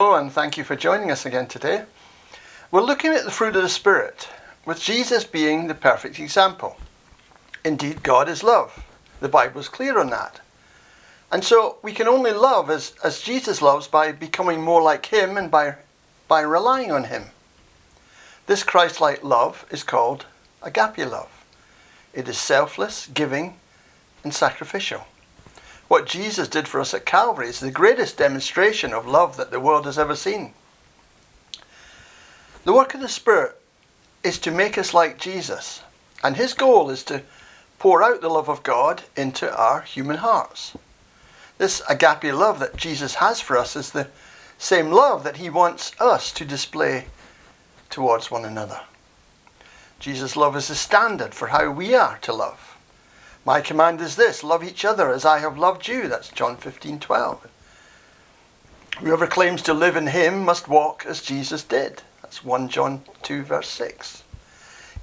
Hello, and thank you for joining us again today. We're looking at the fruit of the Spirit, with Jesus being the perfect example. Indeed, God is love. The Bible is clear on that. And so we can only love as Jesus loves by becoming more like him and by relying on him. This Christ-like love is called agape love. It is selfless, giving, and sacrificial. What Jesus did for us at Calvary is the greatest demonstration of love that the world has ever seen. The work of the Spirit is to make us like Jesus, and his goal is to pour out the love of God into our human hearts. This agape love that Jesus has for us is the same love that he wants us to display towards one another. Jesus' love is the standard for how we are to love. My command is this: love each other as I have loved you. That's John 15:12. Whoever claims to live in him must walk as Jesus did. That's 1 John 2 verse 6.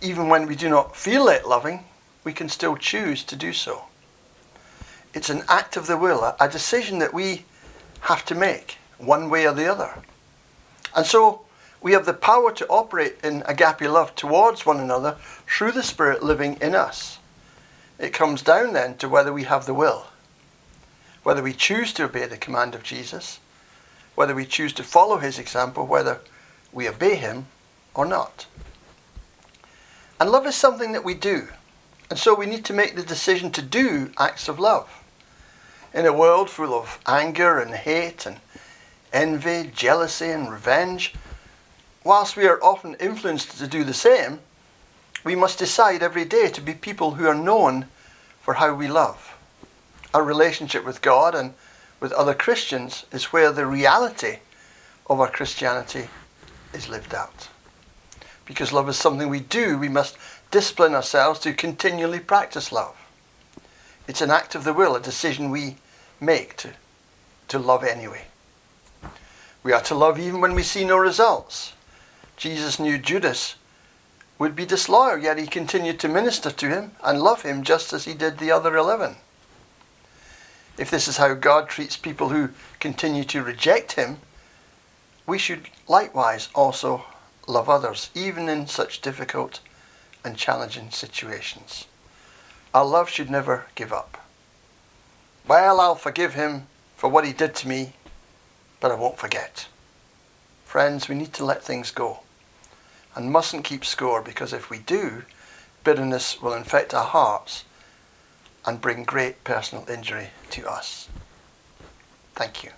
Even when we do not feel like loving, we can still choose to do so. It's an act of the will, a decision that we have to make, one way or the other. And so we have the power to operate in agape love towards one another through the Spirit living in us. It comes down then to whether we have the will, whether we choose to obey the command of Jesus, whether we choose to follow his example, whether we obey him or not. And love is something that we do, and so we need to make the decision to do acts of love. In a world full of anger and hate and envy, jealousy and revenge, whilst we are often influenced to do the same, we must decide every day to be people who are known for how we love. Our relationship with God and with other Christians is where the reality of our Christianity is lived out. Because love is something we do, we must discipline ourselves to continually practice love. It's an act of the will, a decision we make to love anyway. We are to love even when we see no results. Jesus knew Judas would be disloyal, yet he continued to minister to him and love him just as he did the other 11. If this is how God treats people who continue to reject him, we should likewise also love others, even in such difficult and challenging situations. Our love should never give up. Well, I'll forgive him for what he did to me, but I won't forget. Friends, we need to let things go and mustn't keep score, because if we do, bitterness will infect our hearts and bring great personal injury to us. Thank you.